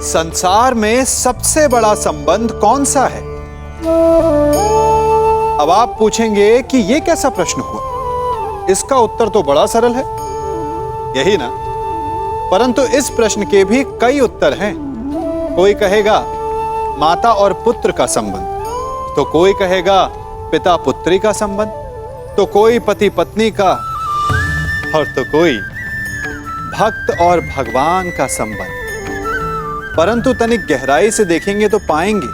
संसार में सबसे बड़ा संबंध कौन सा है? अब आप पूछेंगे कि यह कैसा प्रश्न हुआ? इसका उत्तर तो बड़ा सरल है, यही ना? परंतु इस प्रश्न के भी कई उत्तर हैं। कोई कहेगा माता और पुत्र का संबंध, तो कोई कहेगा पिता पुत्री का संबंध, तो कोई पति पत्नी का, और तो कोई भक्त और भगवान का संबंध। परंतु तनिक गहराई से देखेंगे तो पाएंगे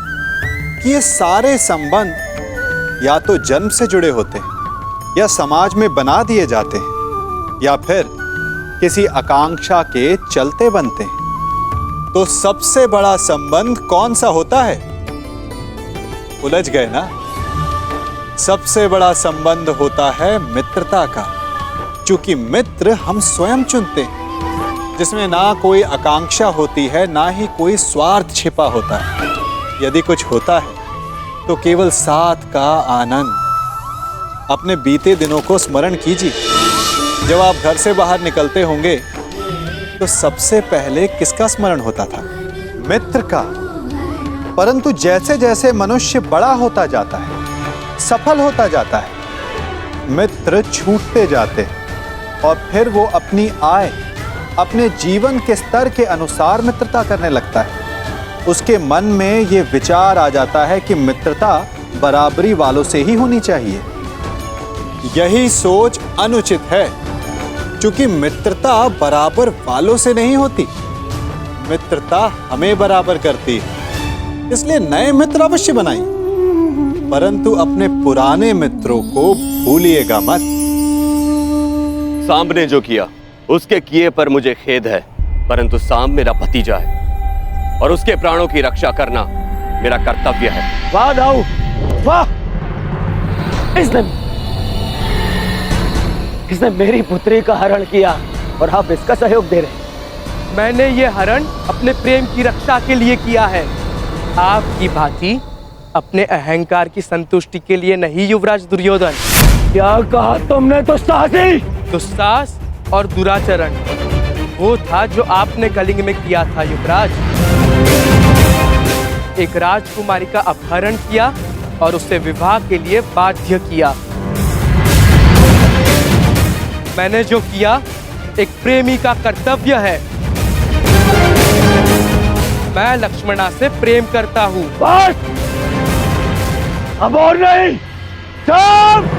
कि ये सारे संबंध या तो जन्म से जुड़े होते हैं, या समाज में बना दिए जाते हैं, या फिर किसी आकांक्षा के चलते बनते हैं। तो सबसे बड़ा संबंध कौन सा होता है? उलझ गए ना? सबसे बड़ा संबंध होता है मित्रता का, क्योंकि मित्र हम स्वयं चुनते हैं, जिसमें ना कोई आकांक्षा होती है, ना ही कोई स्वार्थ छिपा होता है। यदि कुछ होता है तो केवल साथ का आनंद। अपने बीते दिनों को स्मरण कीजिए। जब आप घर से बाहर निकलते होंगे तो सबसे पहले किसका स्मरण होता था? मित्र का। परंतु जैसे जैसे मनुष्य बड़ा होता जाता है, सफल होता जाता है, मित्र छूटते जाते हैं और फिर वो अपनी आय, अपने जीवन के स्तर के अनुसार मित्रता करने लगता है। उसके मन में ये विचार आ जाता है कि मित्रता बराबरी वालों से ही होनी चाहिए। यही सोच अनुचित है, क्योंकि मित्रता बराबर वालों से नहीं होती, मित्रता हमें बराबर करती है। इसलिए नए मित्र अवश्य बनाइए, परंतु अपने पुराने मित्रों को भूलिएगा मत। सांब ने जो किया उसके किए पर मुझे खेद है, परंतु सांब मेरा भतीजा है और उसके प्राणों की रक्षा करना मेरा कर्तव्य है। वाह दाऊ, वाह! इसने मेरी पुत्री का हरण किया और आप इसका सहयोग दे रहे हैं। मैंने ये हरण अपने प्रेम की रक्षा के लिए किया है, आपकी भांति अपने अहंकार की संतुष्टि के लिए नहीं युवराज दुर्योधन। क्या कहा तुमने? दुस्साहस और दुराचरण वो था जो आपने कलिंग में किया था युवराज। एक राजकुमारी का अपहरण किया और उससे विवाह के लिए बाध्य किया। मैंने जो किया एक प्रेमी का कर्तव्य है। मैं लक्ष्मणा से प्रेम करता हूँ। बस! अब और नहीं। चुप!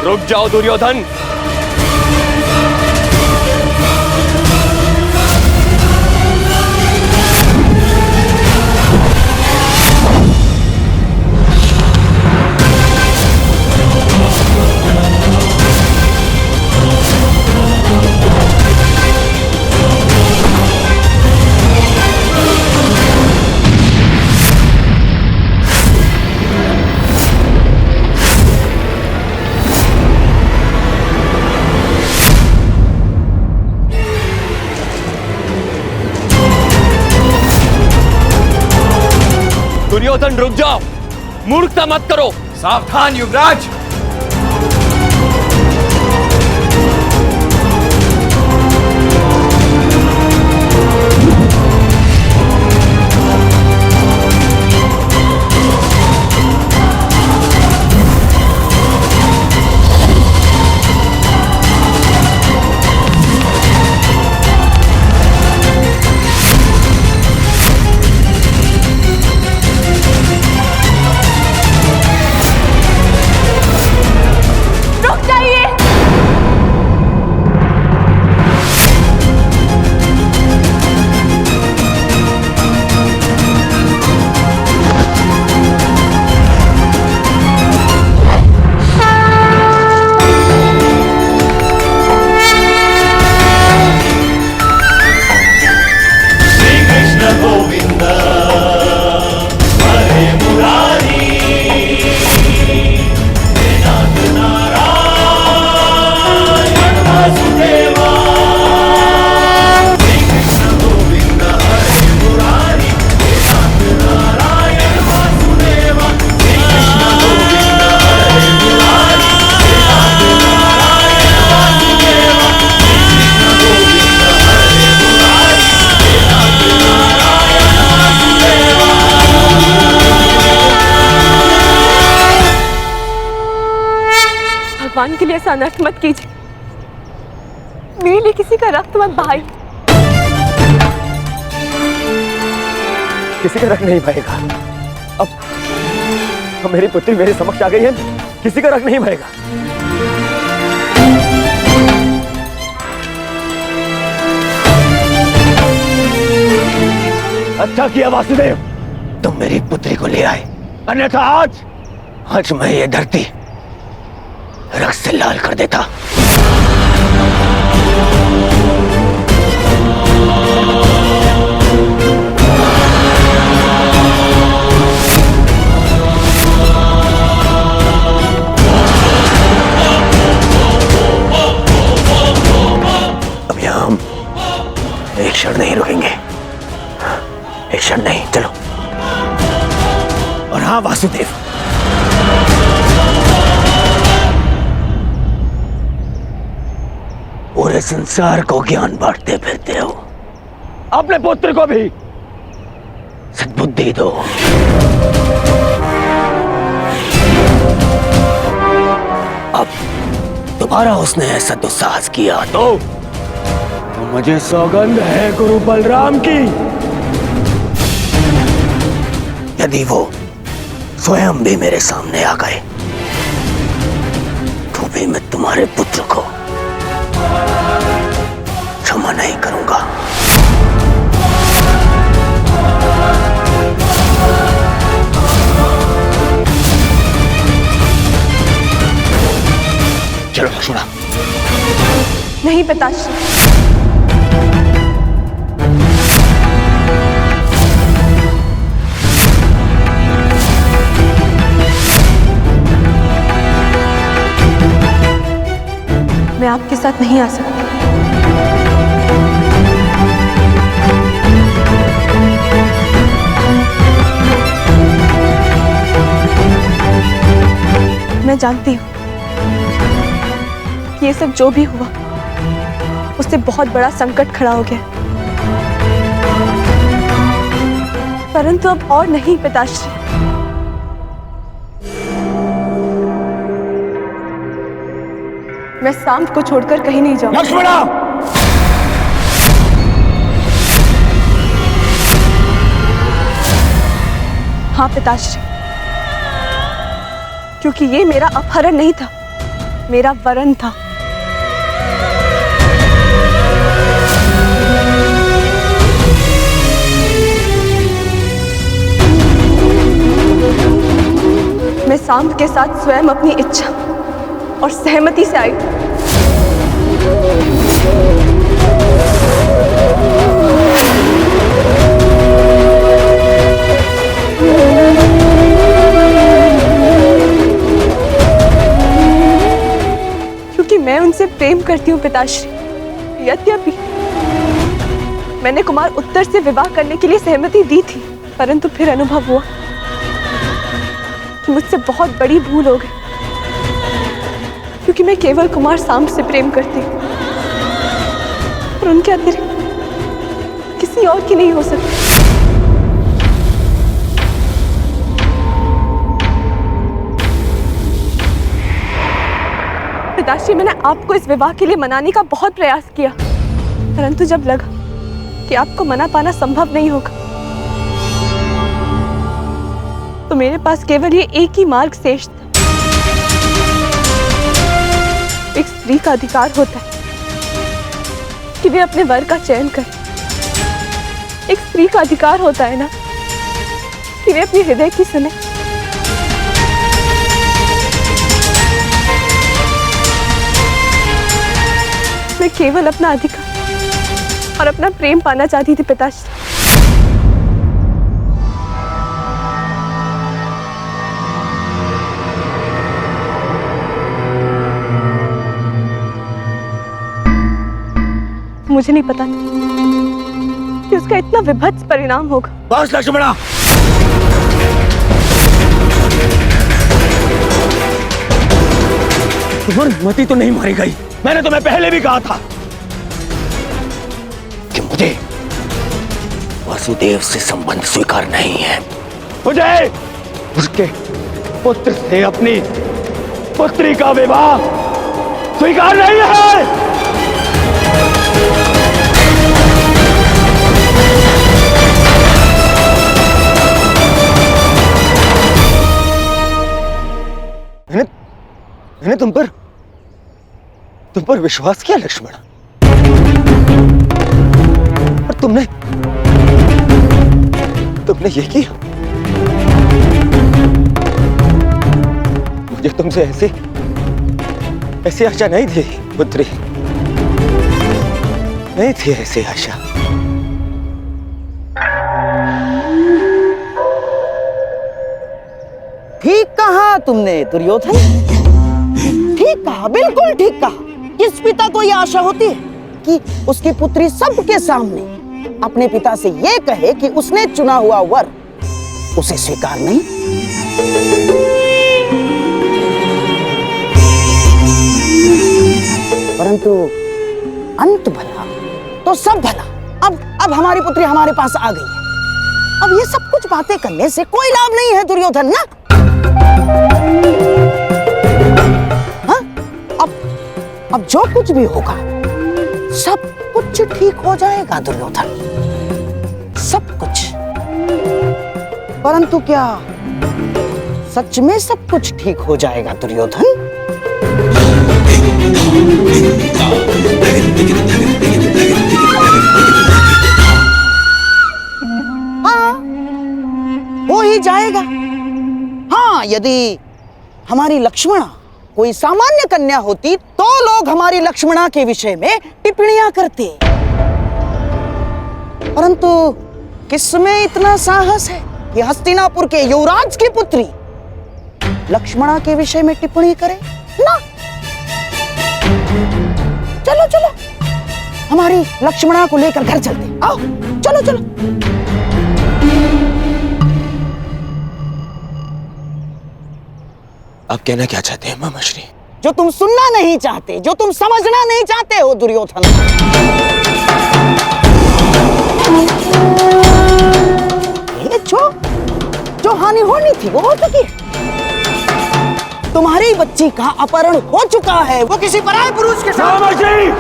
रुक जाओ दुर्योधन। दुर्योधन रुक जाओ, मूर्खता मत करो। सावधान युवराज। भगवान के लिए ऐसा अनर्थ मत कीजिए। मेरे लिए किसी का रक्त मत बहाइए। किसी का रक्त नहीं बहेगा। अब मेरी पुत्री मेरे समक्ष आ गई है, किसी का रक्त नहीं बहेगा। अच्छा किया वासुदेव, तुम मेरी पुत्री को ले आए, अन्यथा आज मैं ये धरती रक्त से लाल कर देता। अब यहां हम एक क्षण नहीं रुकेंगे, एक क्षण नहीं, चलो। और हाँ वासुदेव, पूरे संसार को ज्ञान बांटते फिरते हो, अपने पुत्र को भी सद्बुद्धि दो। अब दोबारा उसने ऐसा दुस्साहस किया तो मुझे सौगंध है गुरु बलराम की, यदि वो स्वयं भी मेरे सामने आ गए तो भी मैं तुम्हारे पुत्र को क्षमा नहीं करूंगा। चलो लक्ष्मणा। नहीं पिताश्री, मैं आपके साथ नहीं आ सकती। मैं जानती हूँ कि ये सब जो भी हुआ उससे बहुत बड़ा संकट खड़ा हो गया, परंतु अब और नहीं पिताश्री। मैं सांब को छोड़कर कहीं नहीं जाऊंगी। लक्ष्मणा! हाँ पिताश्री, क्योंकि ये मेरा अपहरण नहीं था, मेरा वरन था। मैं सांब के साथ स्वयं अपनी इच्छा और सहमति से आई। क्योंकि मैं उनसे प्रेम करती हूँ पिताश्री। यद्यपि मैंने कुमार उत्तर से विवाह करने के लिए सहमति दी थी, परंतु फिर अनुभव हुआ कि मुझसे बहुत बड़ी भूल हो गई, क्योंकि मैं केवल कुमार सांब से प्रेम करती हूँ और उनके अतिरिक्त किसी और की नहीं हो सकती। पिताश्री, मैंने आपको इस विवाह के लिए मनाने का बहुत प्रयास किया, परंतु जब लगा कि आपको मना पाना संभव नहीं होगा तो मेरे पास केवल ये एक ही मार्ग शेष था। एक स्त्री का अधिकार होता है कि वे अपने वर का चयन करे। एक स्त्री का अधिकार होता है ना कि वे अपने हृदय की सुने। मैं केवल अपना अधिकार और अपना प्रेम पाना चाहती थी पिताश्री। मुझे नहीं पता था कि उसका इतना विभत्स परिणाम होगा। बस लक्ष्मणा, तुम्हारी मति तो नहीं मारी गई। मैंने तुम्हें पहले भी कहा था कि मुझे वासुदेव से संबंध स्वीकार नहीं है। मुझे उसके पुत्र से अपनी पुत्री का विवाह स्वीकार नहीं है। मैंने तुम पर विश्वास किया लक्ष्मण, और तुमने ये किया। मुझे तुमसे ऐसी आशा नहीं थी पुत्री, नहीं थी ऐसी आशा। ठीक कहा तुमने दुर्योधन, ठीक कहा, बिल्कुल ठीक कहा। किस पिता को यह आशा होती है कि उसकी पुत्री सबके सामने अपने पिता से यह कहे कि उसने चुना हुआ वर उसे स्वीकार नहीं। परंतु अंत भला तो सब भला। अब हमारी पुत्री हमारे पास आ गई है। अब ये सब कुछ बातें करने से कोई लाभ नहीं है दुर्योधन ना। हाँ? अब जो कुछ भी होगा सब कुछ ठीक हो जाएगा दुर्योधन, सब कुछ। परंतु क्या सच में सब कुछ ठीक हो जाएगा दुर्योधन? हाँ, हो ही जाएगा। हाँ, यदि हमारी लक्ष्मणा कोई सामान्य कन्या होती तो लोग हमारी लक्ष्मणा के विषय में टिप्पणियां करते, परंतु किसमें इतना साहस है कि हस्तिनापुर के युवराज की पुत्री लक्ष्मणा के विषय में टिप्पणी करे ना। चलो चलो हमारी लक्ष्मणा को लेकर घर चलते, आओ चलो चलो। आप कहना क्या चाहते हैं मामाश्री? जो तुम सुनना नहीं चाहते, जो तुम समझना नहीं चाहते हो दुर्योधन। ये जो हानि होनी थी वो हो चुकी है। तुम्हारी बच्ची का अपहरण हो चुका है, वो किसी पराये पुरुष के साथ। मामाश्री!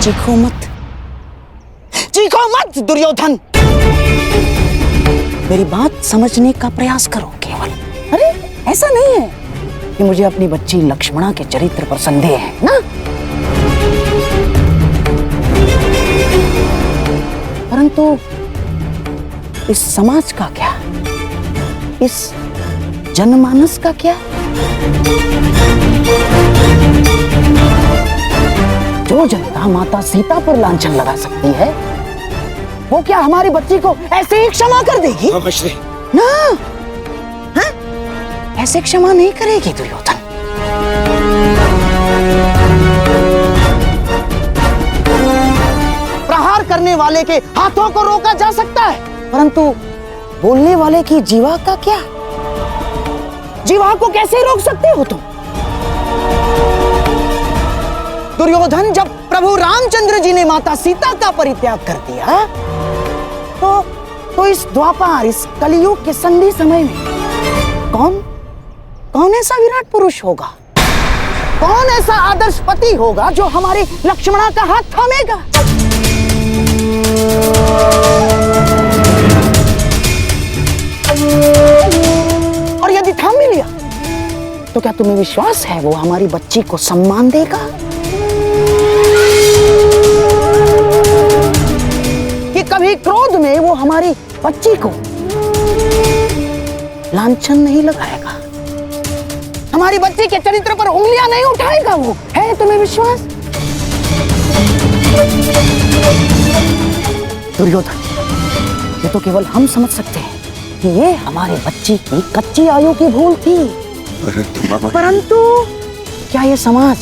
चीखो मत दुर्योधन, मेरी बात समझने का प्रयास करो केवल। अरे ऐसा नहीं है कि मुझे अपनी बच्ची लक्ष्मणा के चरित्र पर संदेह है ना। परंतु इस समाज का क्या, इस जनमानस का क्या? जो जनता माता सीता पर लांछन लगा सकती है, वो क्या हमारी बच्ची को ऐसे ही क्षमा कर देगी? मामाश्री! ना, हाँ? ऐसे क्षमा नहीं करेगी दुर्योधन। प्रहार करने वाले के हाथों को रोका जा सकता है, परंतु बोलने वाले की जीवा का क्या? जीवा को कैसे रोक सकते हो तुम? दुर्योधन, जब प्रभु रामचंद्र जी ने माता सीता का परित्याग कर दिया तो इस द्वापर, इस कलियुग के संधि समय में कौन ऐसा विराट पुरुष होगा, कौन ऐसा आदर्श पति होगा जो हमारे लक्ष्मणा का हाथ थामेगा? और यदि थाम भी लिया तो क्या तुम्हें विश्वास है वो हमारी बच्ची को सम्मान देगा? कि कभी क्रोध में वो हमारी बच्ची को लांछन नहीं लगाएगा, हमारी बच्ची के चरित्र पर उंगलियां नहीं उठाएगा? वो है तुम्हें विश्वास? दुर्योधन, ये तो केवल हम समझ सकते हैं कि ये हमारी बच्ची की कच्ची आयु की भूल थी। परंतु क्या ये समाज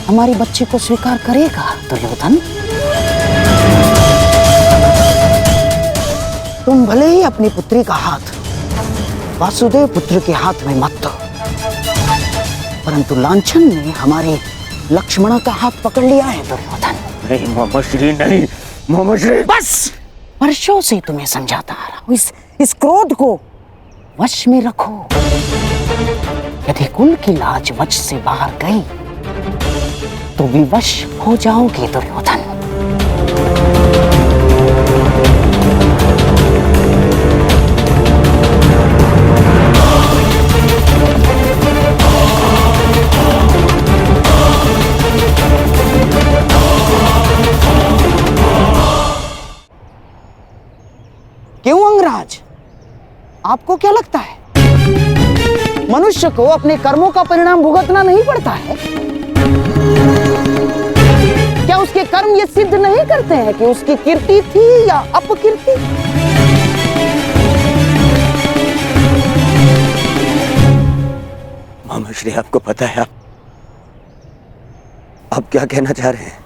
हमारी बच्ची को स्वीकार करेगा दुर्योधन? तुम भले ही अपनी पुत्री का हाथ वासुदेव पुत्र के हाथ में मत दो, परंतु लांछन ने हमारे लक्ष्मणा का हाथ पकड़ लिया है दुर्योधन। नहीं मामाश्री, नहीं, मोहम्मद बस वर्षों से तुम्हें समझाता आ रहा हूं, इस क्रोध को वश में रखो। यदि कुल की लाज वश से बाहर गई तो विवश हो जाओगे दुर्योधन। क्यों अंगराज, आपको क्या लगता है मनुष्य को अपने कर्मों का परिणाम भुगतना नहीं पड़ता है? क्या उसके कर्म ये सिद्ध नहीं करते हैं कि उसकी कीर्ति थी या अपकीर्ति? मोहम्मद श्री, आपको पता है आप क्या कहना चाह रहे हैं?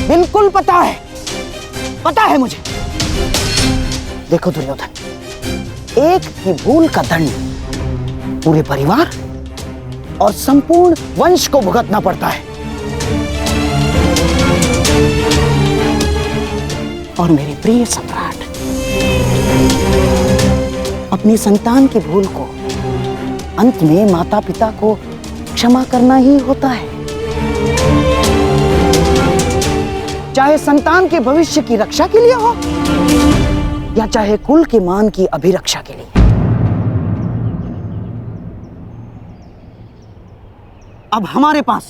बिल्कुल पता है मुझे। देखो दुर्योधन, एक ही भूल का दंड पूरे परिवार और संपूर्ण वंश को भुगतना पड़ता है। और मेरे प्रिय सम्राट, अपनी संतान की भूल को अंत में माता पिता को क्षमा करना ही होता है, चाहे संतान के भविष्य की रक्षा के लिए हो या चाहे कुल के मान की अभिरक्षा के लिए। अब हमारे पास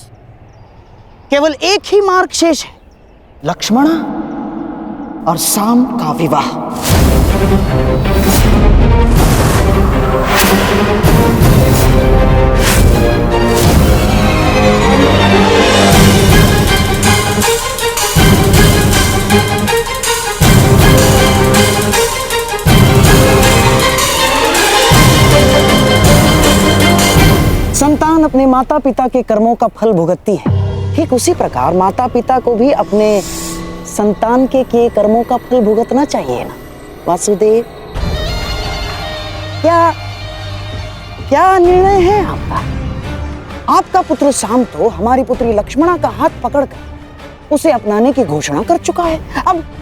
केवल एक ही मार्ग शेष है, लक्ष्मणा और साम का विवाह। संतान अपने माता पिता के कर्मों का फल भुगतती है, ठीक उसी प्रकार माता पिता को भी अपने संतान के किए कर्मों का फल भुगतना चाहिए ना वासुदेव? क्या निर्णय है आपका? आपका पुत्र साम तो हमारी पुत्री लक्ष्मणा का हाथ पकड़कर उसे अपनाने की घोषणा कर चुका है।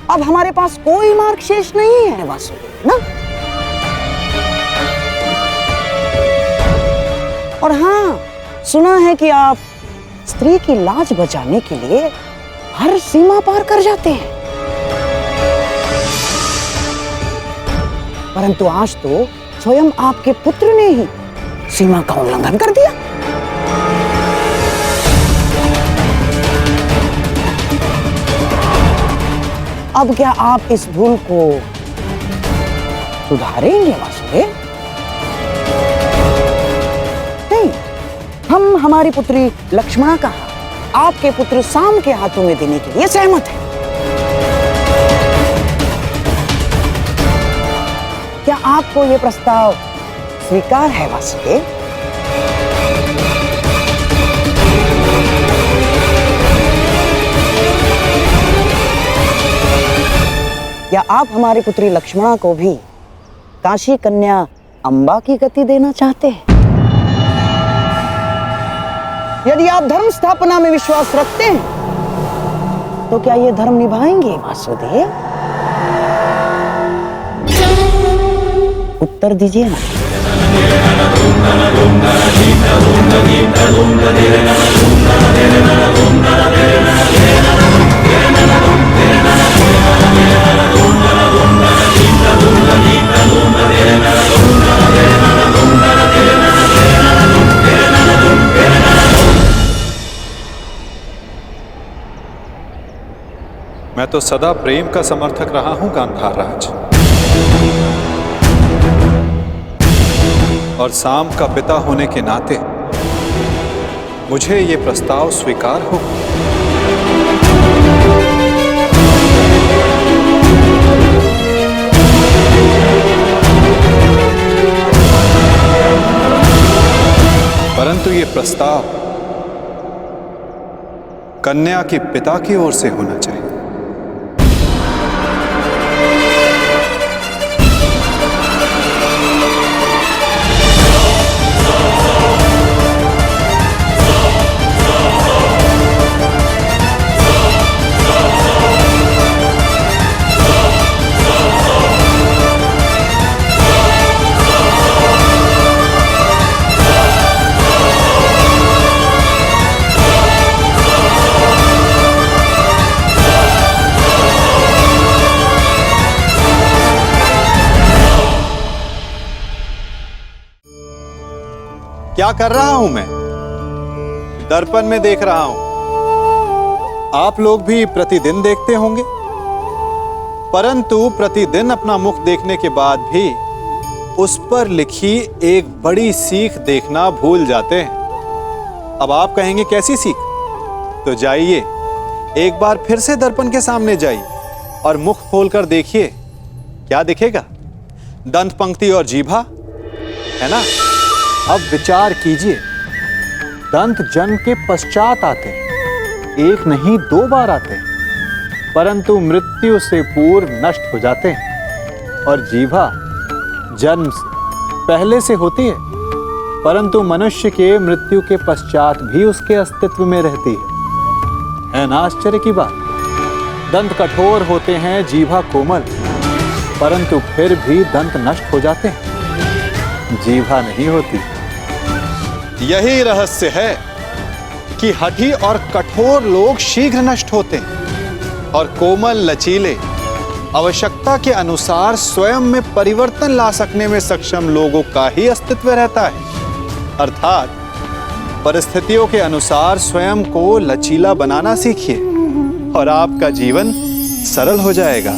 अब हमारे पास कोई मार्ग शेष नहीं है वासुदेव ना। और हाँ, सुना है कि आप स्त्री की लाज बचाने के लिए हर सीमा पार कर जाते हैं, परंतु आज तो स्वयं आपके पुत्र ने ही सीमा का उल्लंघन कर दिया। अब क्या आप इस भूल को सुधारेंगे वासुदेव? नहीं, हम हमारी पुत्री लक्ष्मणा का आपके पुत्र साम के हाथों में देने के लिए सहमत हैं। क्या आपको यह प्रस्ताव स्वीकार है वासुदेव? क्या आप हमारी पुत्री लक्ष्मणा को भी काशी कन्या अंबा की गति देना चाहते हैं? यदि आप धर्म स्थापना में विश्वास रखते हैं तो क्या ये धर्म निभाएंगे वासुदेव? उत्तर दीजिए ना। मैं तो सदा प्रेम का समर्थक रहा हूं गांधार राज, और साम का पिता होने के नाते मुझे ये प्रस्ताव स्वीकार हो। परंतु ये प्रस्ताव कन्या के पिता की ओर से होना चाहिए। क्या कर रहा हूं मैं? दर्पण में देख रहा हूं। आप लोग भी प्रतिदिन देखते होंगे, परंतु प्रतिदिन अपना मुख देखने के बाद भी उस पर लिखी एक बड़ी सीख देखना भूल जाते हैं। अब आप कहेंगे कैसी सीख? तो जाइए, एक बार फिर से दर्पण के सामने जाइए और मुख खोलकर देखिए, क्या दिखेगा? दंत पंक्ति और जीभा, है ना? अब विचार कीजिए, दंत जन्म के पश्चात आते हैं, एक नहीं 2 बार आते हैं, परंतु मृत्यु से पूर्व नष्ट हो जाते हैं। और जीभा जन्म से पहले से होती है, परंतु मनुष्य के मृत्यु के पश्चात भी उसके अस्तित्व में रहती है ना आश्चर्य की बात? दंत कठोर होते हैं, जीभा कोमल, परंतु फिर भी दंत नष्ट हो जाते हैं, जीभा नहीं होती। यही रहस्य है कि हठी और कठोर लोग शीघ्र नष्ट होते हैं और कोमल लचीले आवश्यकता के अनुसार स्वयं में परिवर्तन ला सकने में सक्षम लोगों का ही अस्तित्व रहता है। अर्थात परिस्थितियों के अनुसार स्वयं को लचीला बनाना सीखिए और आपका जीवन सरल हो जाएगा।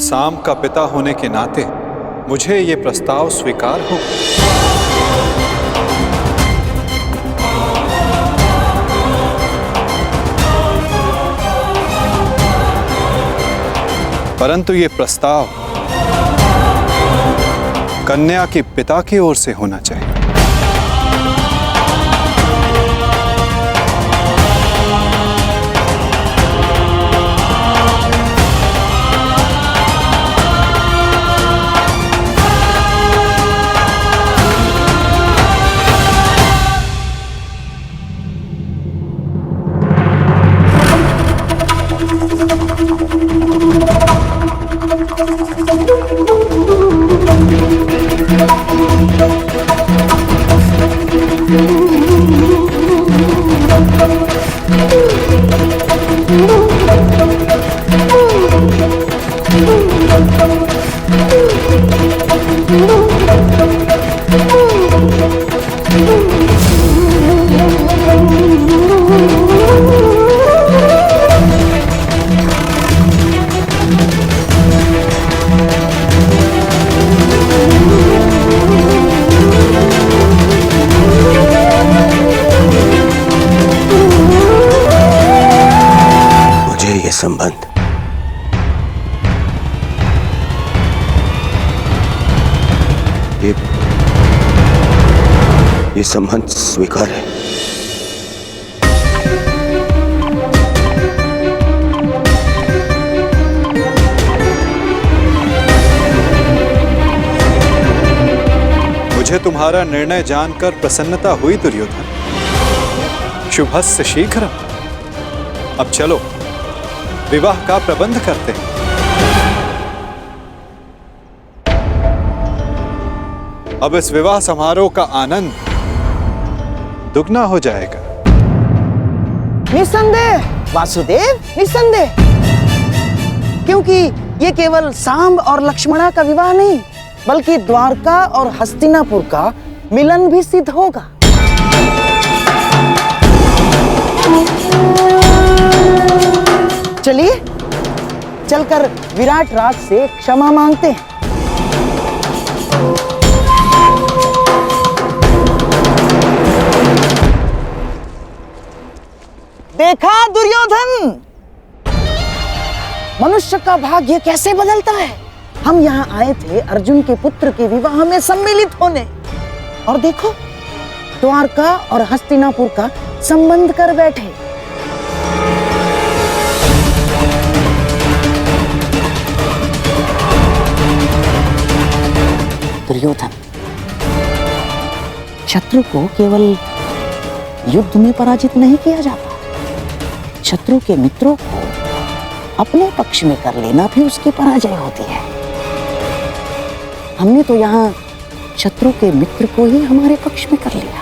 साम का पिता होने के नाते मुझे ये प्रस्ताव स्वीकार हो। परंतु ये प्रस्ताव कन्या के पिता की ओर से होना चाहिए। संबंध ये संबंध स्वीकार है। मुझे तुम्हारा निर्णय जानकर प्रसन्नता हुई दुर्योधन। शुभस्य शीघ्रम। अब चलो विवाह का प्रबंध करते हैं। अब इस विवाह समारोह का आनंद दुगना हो जाएगा। निसंदेह वासुदेव, निसंदेह, क्योंकि ये केवल सांब और लक्ष्मणा का विवाह नहीं, बल्कि द्वारका और हस्तिनापुर का मिलन भी सिद्ध होगा। चलिए चलकर विराट राज से क्षमा मांगते हैं। देखा दुर्योधन, मनुष्य का भाग्य कैसे बदलता है। हम यहाँ आए थे अर्जुन के पुत्र के विवाह में सम्मिलित होने, और देखो द्वारका और हस्तिनापुर का संबंध कर बैठे। दुर्योधन, शत्रु को केवल युद्ध में पराजित नहीं किया जाता, शत्रु के मित्रों को अपने पक्ष में कर लेना भी उसकी पराजय होती है। हमने तो यहाँ शत्रु के मित्र को ही हमारे पक्ष में कर लिया।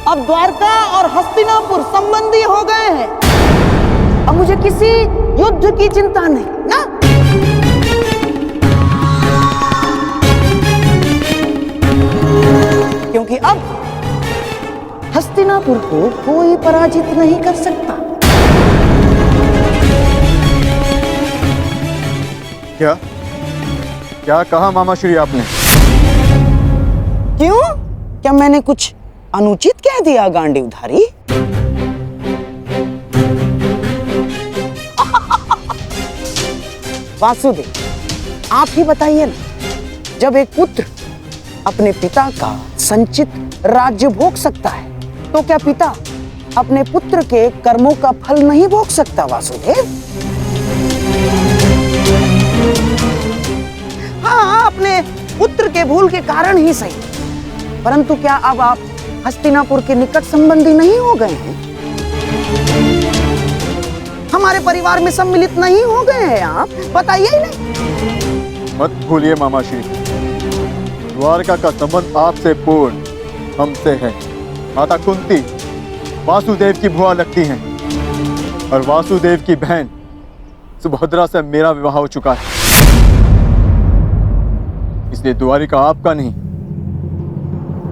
अब द्वारका और हस्तिनापुर संबंधी हो गए हैं। अब मुझे किसी युद्ध की चिंता नहीं ना। क्योंकि अब हस्तिनापुर को कोई पराजित नहीं कर सकता। क्या क्या कहा मामाश्री आपने? क्यों? क्या मैंने कुछ अनुचित कह दिया गांडीवधारी? वासुदेव, आप ही बताइए ना, जब एक पुत्र अपने पिता का संचित राज्य भोग सकता है, तो क्या पिता अपने पुत्र के कर्मों का फल नहीं भोग सकता? वासुदेव, हाँ, अपने पुत्र के भूल के कारण ही सही, परंतु क्या अब आप हस्तिनापुर के निकट संबंधी नहीं हो गए हैं? हमारे परिवार में सम्मिलित नहीं हो गए हैं आप? बताइए ही नहीं। मत भूलिए मामाश्री, द्वारका का संबंध आपसे पूर्ण हमसे है। माता कुंती वासुदेव की भुआ लगती हैं और वासुदेव की बहन सुभद्रा से मेरा विवाह हो चुका है, इसलिए द्वारिका आपका नहीं,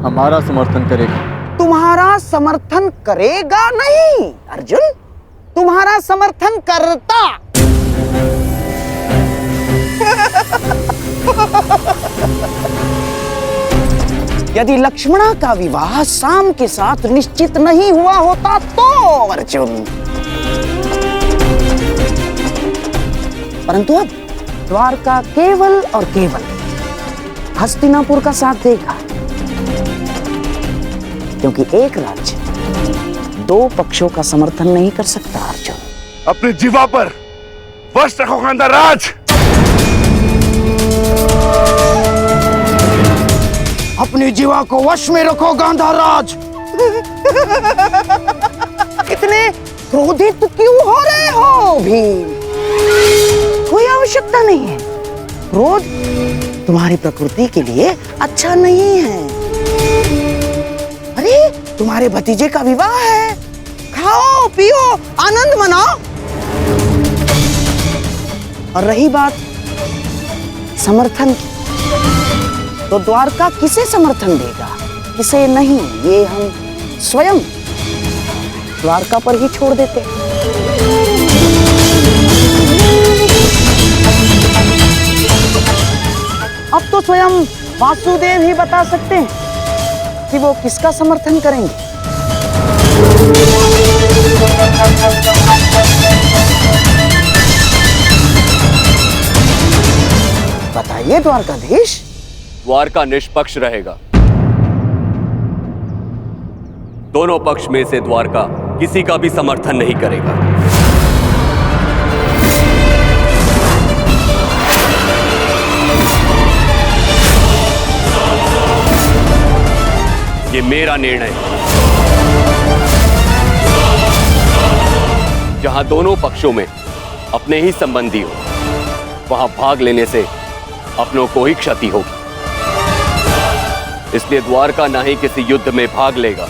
हमारा समर्थन करेगा। तुम्हारा समर्थन करेगा नहीं अर्जुन, तुम्हारा समर्थन करता। यदि लक्ष्मणा का विवाह शाम के साथ निश्चित नहीं हुआ होता तो अर्जुन, परंतु अब द्वारका केवल और केवल हस्तिनापुर का साथ देगा, क्योंकि एक राज्य दो पक्षों का समर्थन नहीं कर सकता अर्जुन। अपनी जीवा पर वश रखो गांधाराज। अपनी जीवा को वश में रखो गांधाराज। इतने क्रोधित क्यों हो रहे हो भीम? कोई आवश्यकता नहीं है, क्रोध तुम्हारी प्रकृति के लिए अच्छा नहीं है। अरे तुम्हारे भतीजे का विवाह है, खाओ पियो आनंद मनाओ। और रही बात समर्थन की, तो द्वारका किसे समर्थन देगा, किसे नहीं, ये हम स्वयं द्वारका पर ही छोड़ देते हैं। अब तो स्वयं वासुदेव ही बता सकते हैं कि वो किसका समर्थन करेंगे। बताइए द्वारकाधीश। द्वारका निष्पक्ष रहेगा। दोनों पक्ष में से द्वारका किसी का भी समर्थन नहीं करेगा। ये मेरा निर्णय है। जहां दोनों पक्षों में अपने ही संबंधी हो, वहां भाग लेने से अपनों को ही क्षति होगी। इसलिए द्वारका ना ही किसी युद्ध में भाग लेगा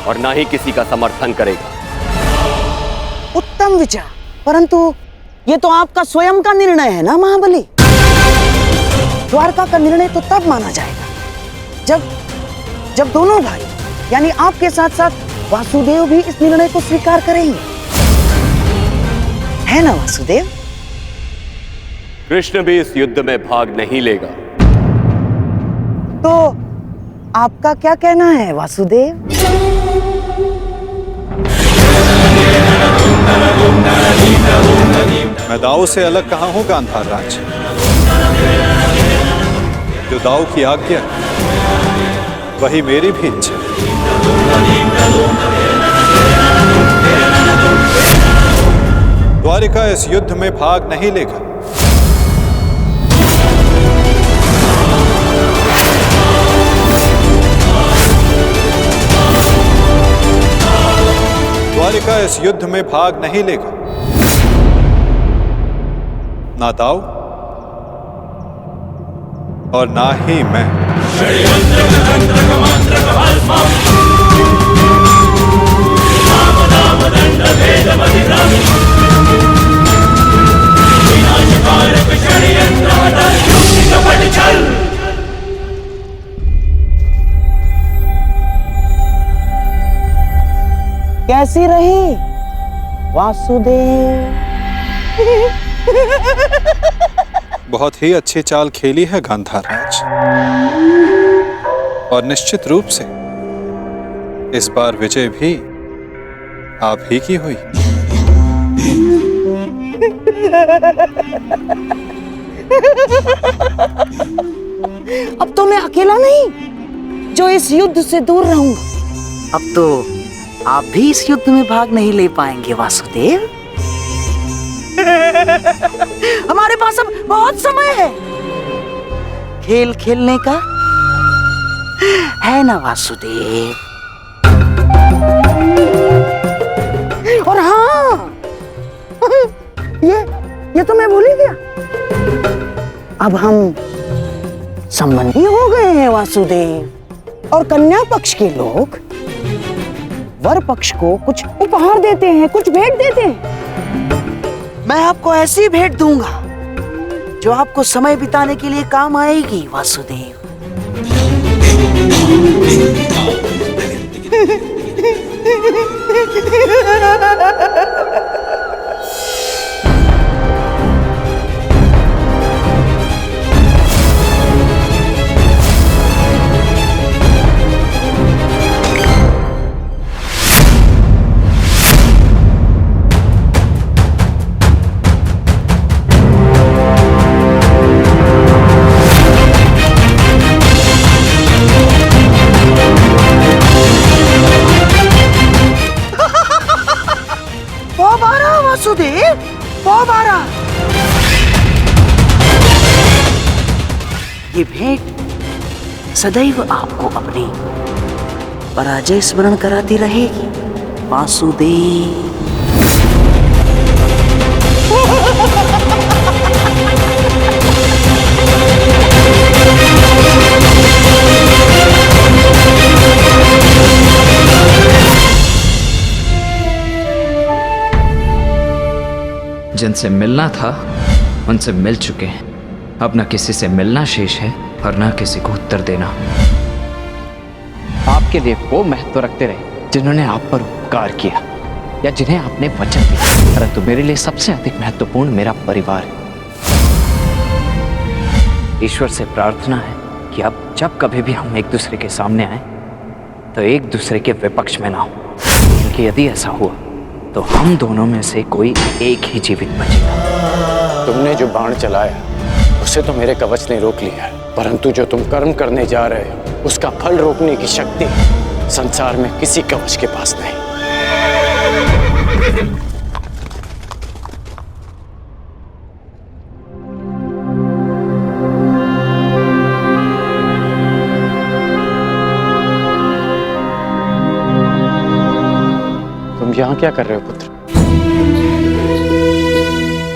और ना ही किसी का समर्थन करेगा। उत्तम विचार, परंतु ये तो आपका स्वयं का निर्णय है ना महाबली। द्वारका का निर्णय तो तब माना जाएगा जब दोनों भाई यानी आपके साथ साथ वासुदेव भी इस निर्णय को स्वीकार करेंगे, है ना वासुदेव? कृष्ण भी इस युद्ध में भाग नहीं लेगा। तो आपका क्या कहना है वासुदेव? मैं दाऊ से अलग कहाँ हूँ गांधाराज? जो दाऊ की आज्ञा वही मेरी भी इच्छा। द्वारिका इस युद्ध में भाग नहीं लेगा। द्वारिका इस युद्ध में भाग नहीं लेगा, ना दाऊ और ना ही मैं। कैसी रही वासुदेव? बहुत ही अच्छी चाल खेली है गांधार राज, और निश्चित रूप से इस बार विजय भी आप ही की हुई। अब तो मैं अकेला नहीं जो इस युद्ध से दूर रहूंगा। अब तो आप भी इस युद्ध में भाग नहीं ले पाएंगे वासुदेव। हमारे पास अब बहुत समय है खेल खेलने का, है ना वासुदेव? और हाँ, ये तो मैं भूल ही गया, अब हम संबंधी हो गए हैं वासुदेव। और कन्या पक्ष के लोग वर पक्ष को कुछ उपहार देते हैं, कुछ भेंट देते हैं। मैं आपको ऐसी भेंट दूंगा जो आपको समय बिताने के लिए काम आएगी वासुदेव। वासुदेव, ये भेंट सदैव आपको अपनी पराजय स्मरण कराती रहेगी वासुदेव। जिनसे मिलना था उनसे मिल चुके हैं, अब न किसी से मिलना शेष है और न किसी को उत्तर देना। आपके लिए वो महत्व रखते रहे जिन्होंने आप पर उपकार किया या जिन्हें आपने वचन दिया, परंतु मेरे लिए सबसे अधिक महत्वपूर्ण मेरा परिवार है। ईश्वर से प्रार्थना है कि अब जब कभी भी हम एक दूसरे के सामने आए तो एक दूसरे के विपक्ष में ना हो, क्योंकि यदि ऐसा हुआ तो हम दोनों में से कोई एक ही जीवित बचेगा। तुमने जो बाण चलाया उसे तो मेरे कवच ने रोक लिया है, परंतु जो तुम कर्म करने जा रहे हो उसका फल रोकने की शक्ति संसार में किसी कवच के पास नहीं। तुम यहाँ क्या कर रहे हो पुत्र?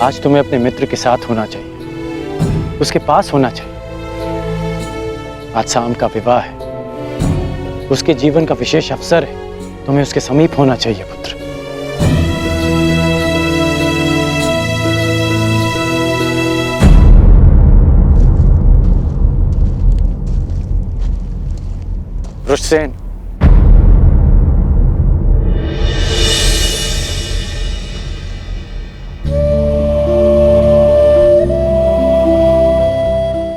आज तुम्हें अपने मित्र के साथ होना चाहिए, उसके पास होना चाहिए। आज शाम का विवाह है, उसके जीवन का विशेष अवसर है, तुम्हें उसके समीप होना चाहिए पुत्र। वृषसेन,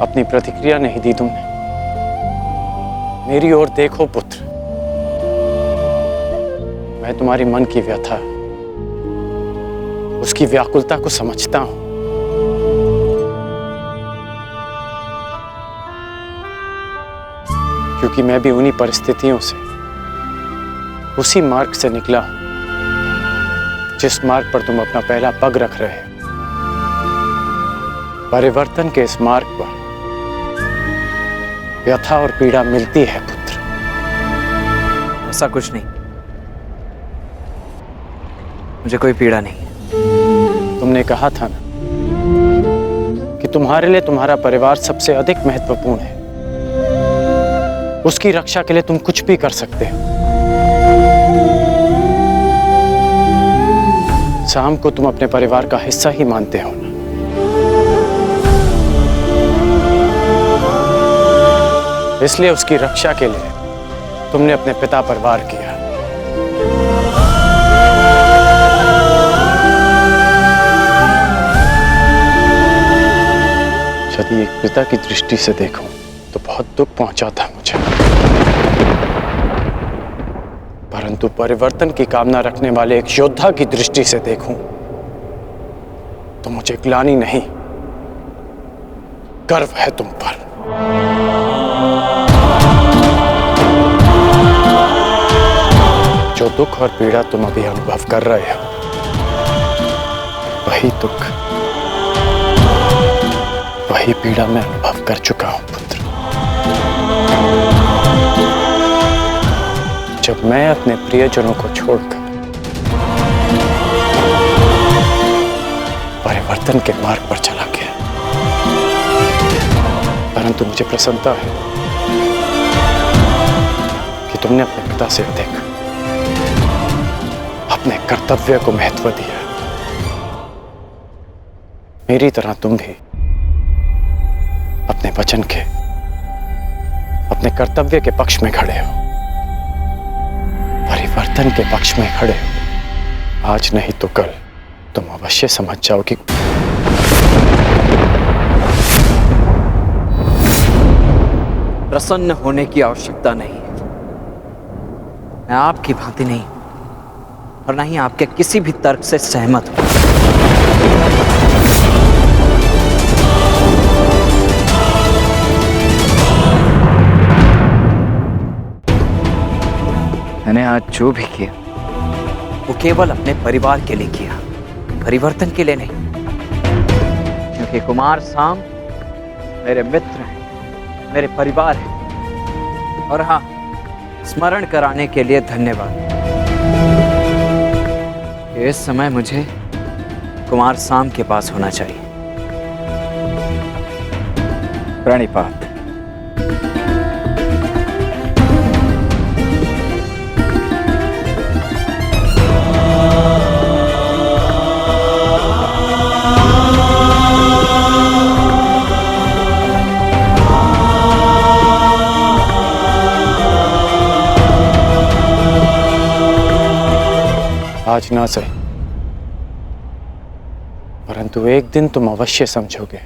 अपनी प्रतिक्रिया नहीं दी तुमने। मेरी ओर देखो पुत्र, मैं तुम्हारी मन की व्यथा, उसकी व्याकुलता को समझता हूं। क्योंकjक्योंकि मैं भी उन्हीं परिस्थितियों से, उसी मार्ग से निकला हूं जिस मार्ग पर तुम अपना पहला पग रख रहे हो। परिवर्तन के इस मार्ग पर व्यथा और पीड़ा मिलती है पुत्र। ऐसा कुछ नहीं, मुझे कोई पीड़ा नहीं। तुमने कहा था ना कि तुम्हारे लिए तुम्हारा परिवार सबसे अधिक महत्वपूर्ण है, उसकी रक्षा के लिए तुम कुछ भी कर सकते हो। शाम को तुम अपने परिवार का हिस्सा ही मानते हो ना। इसलिए उसकी रक्षा के लिए तुमने अपने पिता पर वार किया। यदि एक पिता की दृष्टि से देखूं तो बहुत दुख पहुंचाता है मुझे, परंतु परिवर्तन की कामना रखने वाले एक योद्धा की दृष्टि से देखूं तो मुझे ग्लानि नहीं, गर्व है तुम पर। जो दुख और पीड़ा तुम अभी अनुभव कर रहे हो, वही दुख वही पीड़ा मैं अनुभव कर चुका हूं पुत्र। जब मैं अपने प्रियजनों को छोड़कर परिवर्तन के मार्ग पर चला गया, परंतु मुझे प्रसन्नता है कि तुमने अपने पिता से अधिक अपने कर्तव्य को महत्व दिया। मेरी तरह तुम भी अपने वचन के, अपने कर्तव्य के पक्ष में खड़े हो, परिवर्तन के पक्ष में खड़े हो। आज नहीं तो कल तुम अवश्य समझ जाओगे। प्रसन्न होने की आवश्यकता नहीं है। मैं आपकी भांति नहीं और ना ही आपके किसी भी तर्क से सहमत हूं। मैंने आज जो भी किया वो केवल अपने परिवार के लिए किया, परिवर्तन के लिए नहीं। क्योंकि कुमार साम मेरे मित्र हैं, मेरे परिवार हैं। और हाँ, स्मरण कराने के लिए धन्यवाद। इस समय मुझे कुमार साम के पास होना चाहिए। प्रणिपात। आज ना सही, परंतु एक दिन तुम अवश्य समझोगे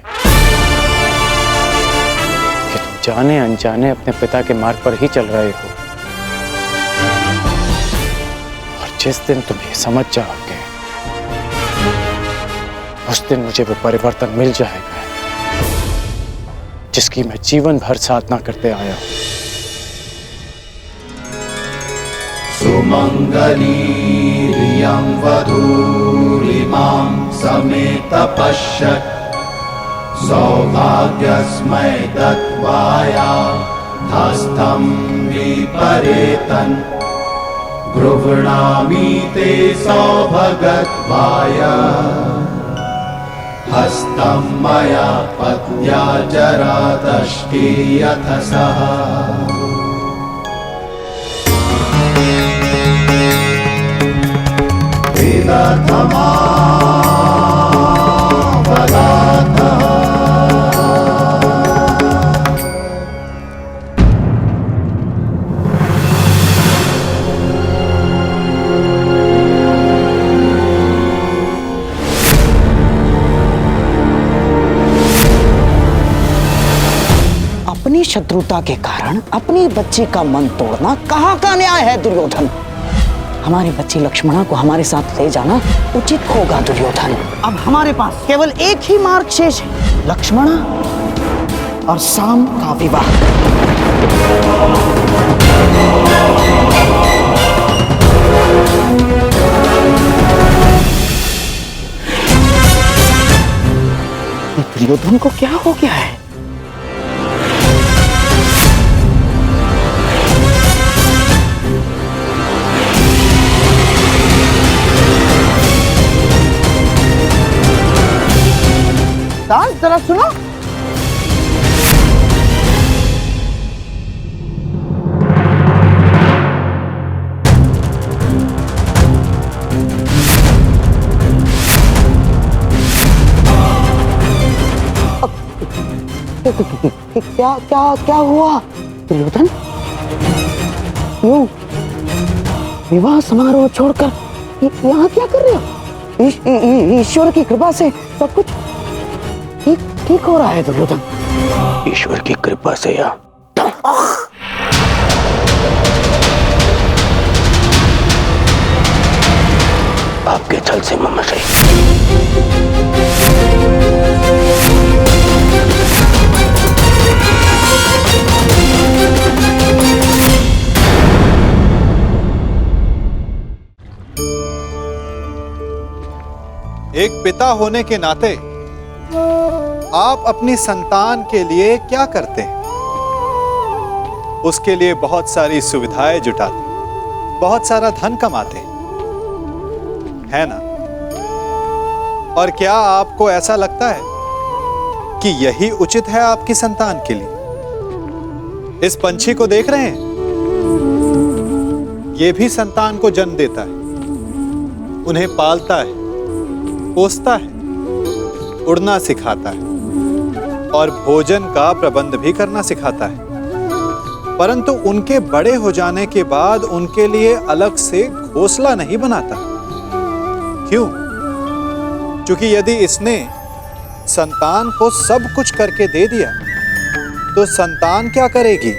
कि तुम जाने अनजाने अपने पिता के मार्ग पर ही चल रहे हो। और जिस दिन तुम ये समझ जाओगे, उस दिन मुझे वो परिवर्तन मिल जाएगा जिसकी मैं जीवन भर साधना करते आया हूं। सुमंगलीरियं वधूरिमां समेत पश्यत् सौभाग्यस्मै दत्वाया हस्तं विपरेतन् गृह्णामि ते सौभगत्वाय हस्तं मया पत्या जरादष्टे यथ सः। अपनी शत्रुता के कारण अपनी बच्ची का मन तोड़ना कहाँ का न्याय है दुर्योधन? हमारी बच्ची लक्ष्मणा को हमारे साथ ले जाना उचित होगा दुर्योधन। अब हमारे पास केवल एक ही मार्ग शेष है, लक्ष्मणा और साम का विवाह। दुर्योधन को क्या हो गया है? जरा सुनो। क्या क्या क्या हुआ दुर्योधन? क्यों विवाह समारोह छोड़कर यहाँ क्या कर रहे हो? ईश्वर की कृपा से सब कुछ ठीक ठीक हो रहा है दुर्योधन। ईश्वर की कृपा से या आपके छल से ममश्री। एक पिता होने के नाते आप अपनी संतान के लिए क्या करते हैं? उसके लिए बहुत सारी सुविधाएं जुटाते, बहुत सारा धन कमाते है ना? और क्या आपको ऐसा लगता है कि यही उचित है आपकी संतान के लिए? इस पंछी को देख रहे हैं? यह भी संतान को जन्म देता है, उन्हें पालता है, पोसता है, उड़ना सिखाता है और भोजन का प्रबंध भी करना सिखाता है। परंतु उनके बड़े हो जाने के बाद उनके लिए अलग से घोंसला नहीं बनाता। क्यों? क्योंकि यदि इसने संतान को सब कुछ करके दे दिया तो संतान क्या करेगी?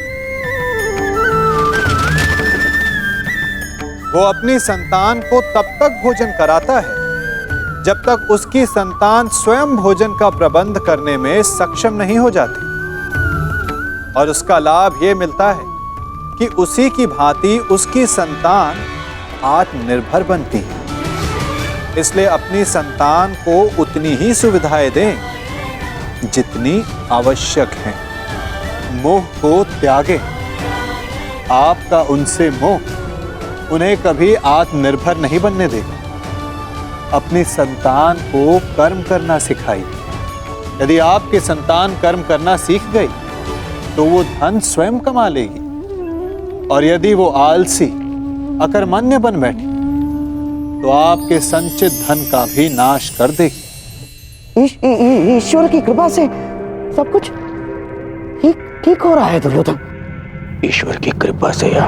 वो अपनी संतान को तब तक भोजन कराता है जब तक उसकी संतान स्वयं भोजन का प्रबंध करने में सक्षम नहीं हो जाती। और उसका लाभ यह मिलता है कि उसी की भांति उसकी संतान आत्मनिर्भर बनती है। इसलिए अपनी संतान को उतनी ही सुविधाएं दें जितनी आवश्यक हैं। मोह को त्यागें। आपका उनसे मोह उन्हें कभी आत्मनिर्भर नहीं बनने देगा। अपनी संतान को कर्म करना सिखाइए। यदि आपकी संतान कर्म करना सीख गई तो वो धन स्वयं कमा लेगी, और यदि वो आलसी अकर्मण्य बन बैठी तो आपके संचित धन का भी नाश कर देगी। ईश्वर की कृपा से सब कुछ ठीक हो रहा है दुर्योधन। ईश्वर की कृपा से या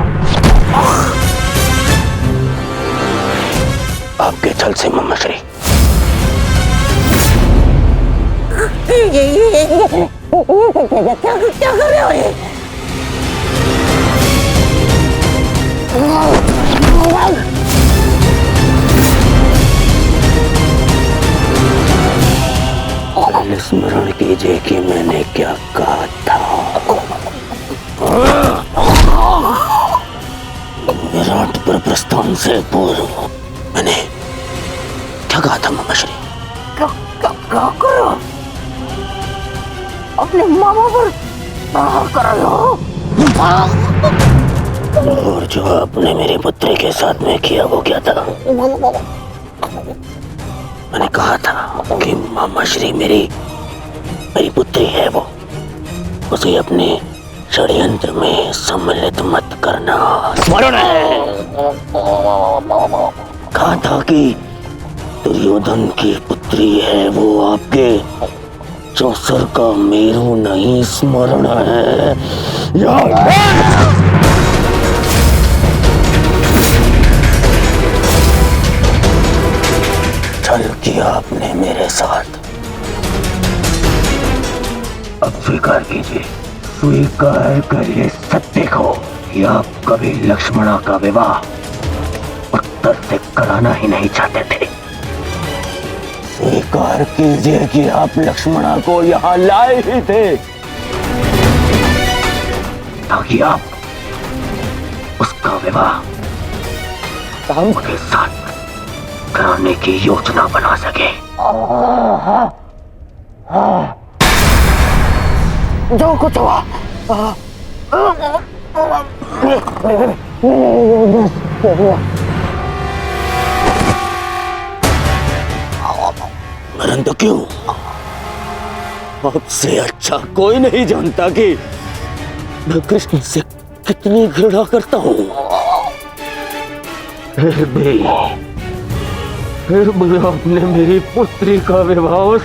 आपके छल से ममश्री। क्या कर रहे हो ये? स्मरण कीजिए कि मैंने क्या कहा था। विराट पर प्रस्थान से पूर्व मैंने क्या कहा था ममश्री? क्या करो? अपने मामा पर कर रहे हो? और जो आपने मेरी पुत्री के साथ में किया वो क्या था? मैंने कहा था कि मामाश्री मेरी पुत्री है, वो उसे अपने षड्यंत्र में सम्मिलित मत करना। स्मरण है। कहा था कि दुर्योधन की पुत्री है वो, आपके चौसर का मेरू नहीं। स्मरण है। छल किया आपने मेरे साथ। अब स्वीकार कीजिए, स्वीकार करिए सत्य को कि आप कभी लक्ष्मणा का विवाह उत्तर से कराना ही नहीं चाहते थे। स्वीकार कीजिए कि आप लक्ष्मणा को यहाँ लाए ही थे ताकि आप उसका विवाह राम के साथ कराने की योजना बना सके। जो कुछ हुआ परंतु क्यों? आपसे अच्छा कोई नहीं जानता कि मैं कृष्ण से कितनी घृणा करता हूँ। फिर भी आपने मेरी पुत्री का विवाह उस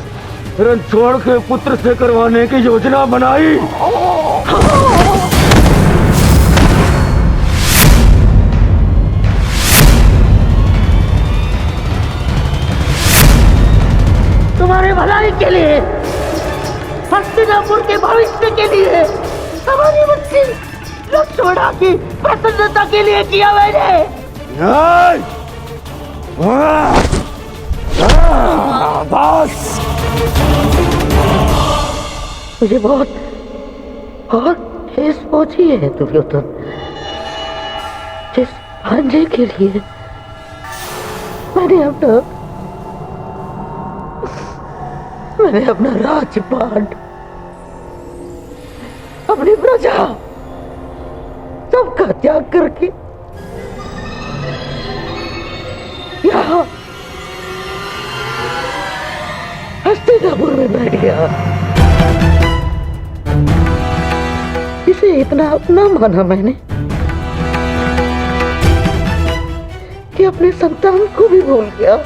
रणछोड़ के पुत्र से करवाने की योजना बनाई। तुम्हारी भलाई के लिए हस्तिनापुर के भविष्य के लिए, हमारी बच्ची लक्ष्मणा की प्रसन्नता के लिए किया मैंने। बस मुझे बहुत ठेस पहुंची है दुर्योधन। जिस भांजे के लिए मैंने अपना राजपाट, अपनी प्रजा सबका त्याग करके यहाँ हस्तिनापुर में बैठ गया, इसे इतना अपना माना मैंने कि अपने संतान को भी भूल गया।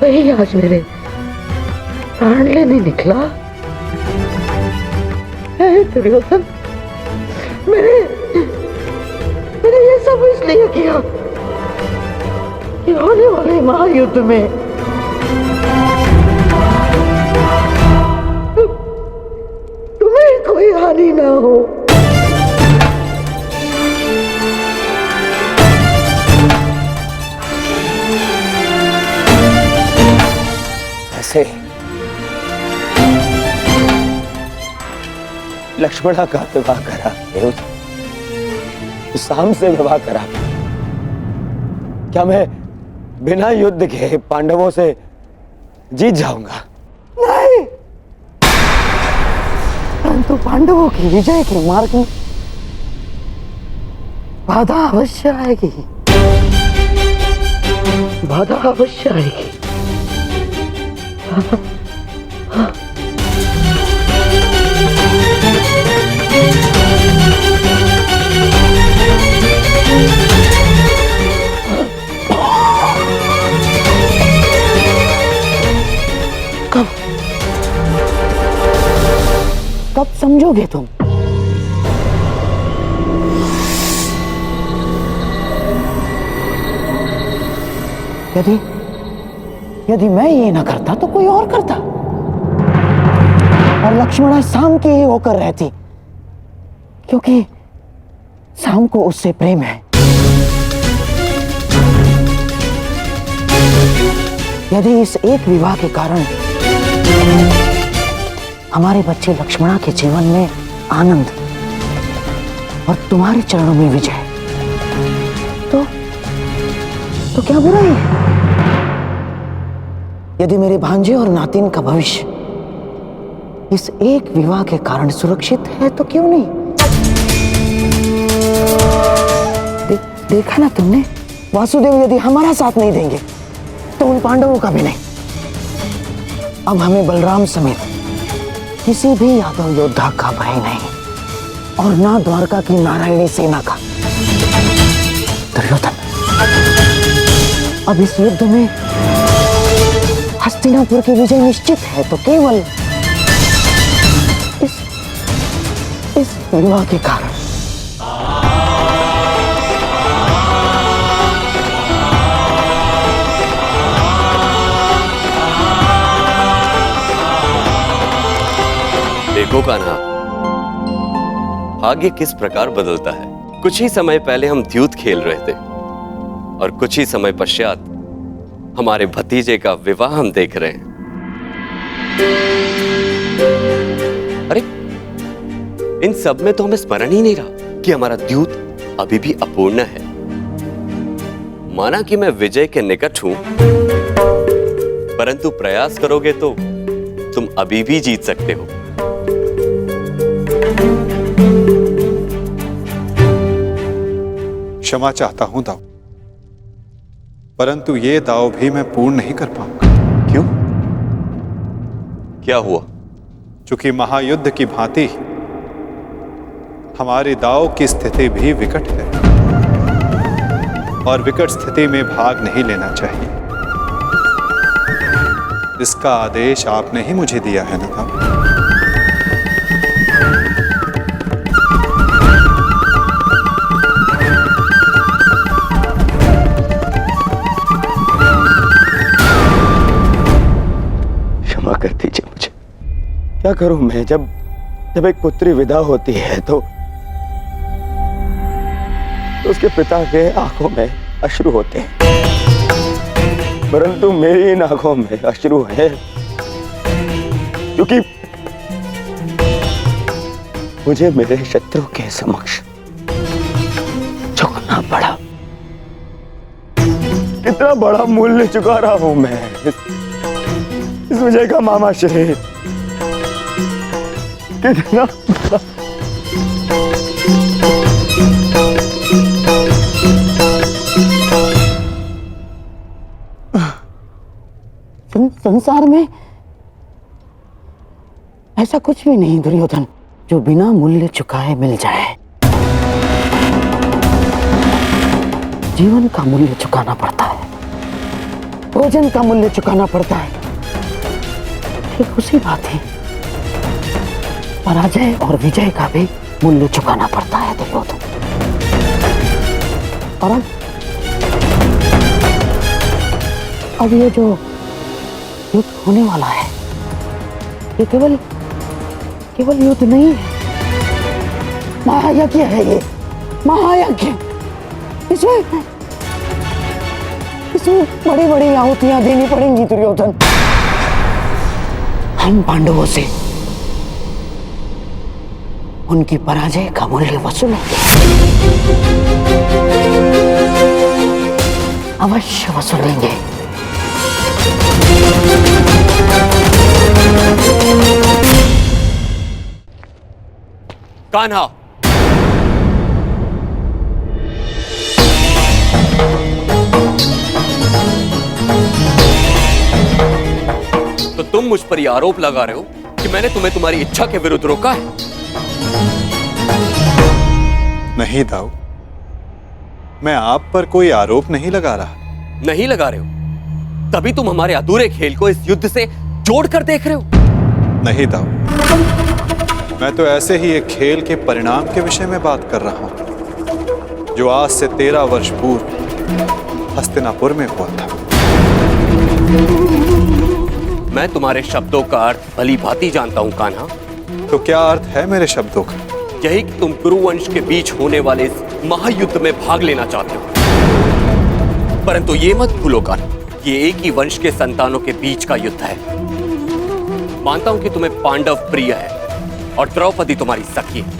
वही आज मेरे प्राण लेने निकला है दुर्योधन। मैंने ये सब इसलिए किया कि होने वाले महायुद्ध में तुम्हें कोई हानि ना हो। ऐसे लक्ष्मणा का विवाह करा, शाम से विवाह करा, क्या मैं बिना युद्ध के पांडवों से जीत जाऊंगा? नहीं, परंतु पांडवों की विजय के मार्ग में बाधा अवश्य आएगी, बाधा अवश्य आएगी। कब समझोगे तुम? यदि मैं ये ना करता तो कोई और करता, और लक्ष्मणा शाम की ही होकर रहती, क्योंकि शाम को उससे प्रेम है। यदि इस एक विवाह के कारण हमारे बच्चे लक्ष्मणा के जीवन में आनंद और तुम्हारे चरणों में विजय, तो क्या बुराई है? यदि मेरे भांजे और नातिन का भविष्य इस एक विवाह के कारण सुरक्षित है तो क्यों नहीं? देखा ना तुमने, वासुदेव यदि हमारा साथ नहीं देंगे तो उन पांडवों का भी नहीं। अब हमें बलराम समेत किसी भी यादव योद्धा का भय नहीं, और ना द्वारका की नारायणी सेना का। दुर्योधन, अब इस युद्ध में हस्तिनापुर की विजय निश्चित है तो केवल इस विवाह के कारण। देखो कान्हा, भाग्य किस प्रकार बदलता है। कुछ ही समय पहले हम द्यूत खेल रहे थे और कुछ ही समय पश्चात हमारे भतीजे का विवाह हम देख रहे हैं। अरे इन सब में तो हमें स्मरण ही नहीं रहा कि हमारा द्यूत अभी भी अपूर्ण है। माना कि मैं विजय के निकट हूं, परंतु प्रयास करोगे तो तुम अभी भी जीत सकते हो। क्षमा चाहता हूं दाऊ, परंतु ये दाव भी मैं पूर्ण नहीं कर पाऊंगा। क्यों? क्या हुआ? चूंकि महायुद्ध की भांति हमारे दाव की स्थिति भी विकट है, और विकट स्थिति में भाग नहीं लेना चाहिए। इसका आदेश आपने ही मुझे दिया है ना दाऊ? कर दीजिए मुझे। क्या करूं मैं? जब एक पुत्री विदा होती है तो उसके पिता के आंखों में अश्रु होते हैं, परंतु मेरी इन आंखों में अश्रु है क्योंकि मुझे मेरे शत्रु के समक्ष झुकना पड़ा। कितना बड़ा मूल्य चुका रहा हूं मैं इस विजय का मामाश्री। कितना संसार में ऐसा कुछ भी नहीं दुर्योधन जो बिना मूल्य चुकाए मिल जाए। जीवन का मूल्य चुकाना पड़ता है, भोजन का मूल्य चुकाना पड़ता है। ठीक उसी बात है, पराजय और विजय का भी मूल्य चुकाना पड़ता है दुर्योधन। और अब ये जो युद्ध होने वाला है, ये केवल युद्ध नहीं है, महायज्ञ है। ये महायज्ञ, इसमें बड़ी बड़ी आहुतियां देनी पड़ेंगी दुर्योधन। हम पांडवों से उनकी पराजय का मूल्य वसूलेंगे, अवश्य वसूलेंगे। कान्हा, तो तुम मुझ पर यह आरोप लगा रहे हो कि मैंने तुम्हें तुम्हारी इच्छा के विरुद्ध रोका है? नहीं दाऊ, मैं आप पर कोई आरोप नहीं लगा रहा। नहीं लगा रहे हो, तभी तुम हमारे अधूरे खेल को इस युद्ध से जोड़कर देख रहे हो। नहीं दाऊ, मैं तो ऐसे ही एक खेल के परिणाम के विषय में बात कर रहा हूं जो आज से 13 वर्ष पूर्व हस्तिनापुर में हुआ था। मैं तुम्हारे शब्दों का अर्थ भली भांति जानता हूं कान्हा। तो क्या अर्थ है मेरे शब्दों का? यही कि तुम कुरुवंश के बीच होने वाले इस महायुद्ध में भाग लेना चाहते हो, परंतु ये मत भूलो कान्हा, ये एक ही वंश के संतानों के बीच का युद्ध है। मानता हूं कि तुम्हें पांडव प्रिय है और द्रौपदी तुम्हारी सखी है,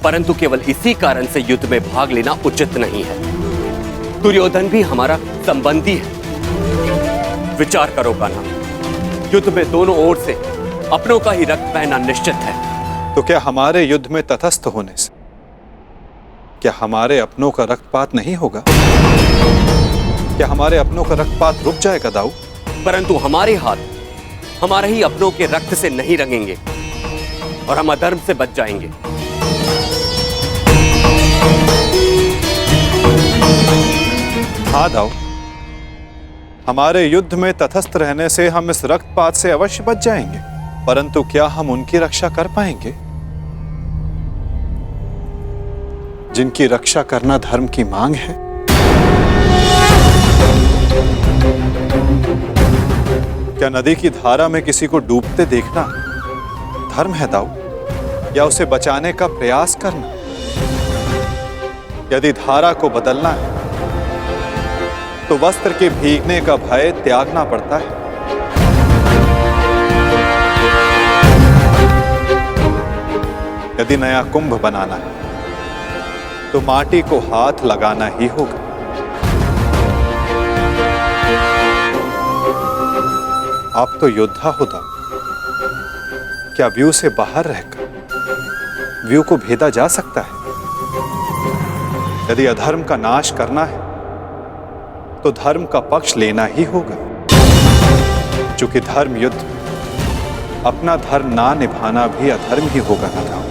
परंतु केवल इसी कारण से युद्ध में भाग लेना उचित नहीं है। दुर्योधन भी हमारा संबंधी है। विचार करो कान्हा, युद्ध में दोनों ओर से अपनों का ही रक्त बहना निश्चित है। तो क्या हमारे युद्ध में तटस्थ होने से क्या हमारे अपनों का रक्तपात नहीं होगा? क्या हमारे अपनों का रक्तपात रुक जाएगा दाऊ? परंतु हमारे हाथ हमारे ही अपनों के रक्त से नहीं रंगेंगे और हम अधर्म से बच जाएंगे। हाँ दाऊ, हमारे युद्ध में तटस्थ रहने से हम इस रक्तपात से अवश्य बच जाएंगे, परंतु क्या हम उनकी रक्षा कर पाएंगे जिनकी रक्षा करना धर्म की मांग है? क्या नदी की धारा में किसी को डूबते देखना धर्म है दाऊ, या उसे बचाने का प्रयास करना? यदि धारा को बदलना है तो वस्त्र के भीगने का भय त्यागना पड़ता है। यदि नया कुंभ बनाना है तो माटी को हाथ लगाना ही होगा। आप तो योद्धा हो दाऊ, क्या व्यू से बाहर रहकर व्यू को भेदा जा सकता है? यदि अधर्म का नाश करना है तो धर्म का पक्ष लेना ही होगा, क्योंकि धर्म युद्ध अपना धर्म ना निभाना भी अधर्म ही होगा ना दाऊ।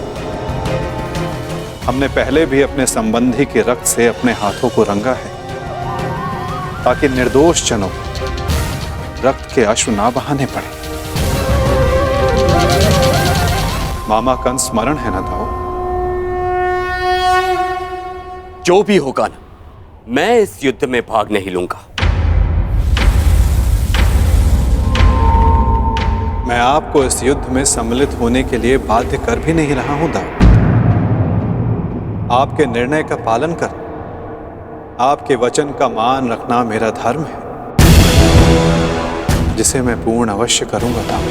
हमने पहले भी अपने संबंधी के रक्त से अपने हाथों को रंगा है ताकि निर्दोष जनों रक्त के अश्रु ना बहाने पड़े। मामा का स्मरण है ना दाऊ? जो भी होगा ना, मैं इस युद्ध में भाग नहीं लूंगा। मैं आपको इस युद्ध में सम्मिलित होने के लिए बाध्य कर भी नहीं रहा हूं दाऊ। आपके निर्णय का पालन कर, आपके वचन का मान रखना मेरा धर्म है, जिसे मैं पूर्ण अवश्य करूंगा दाऊ।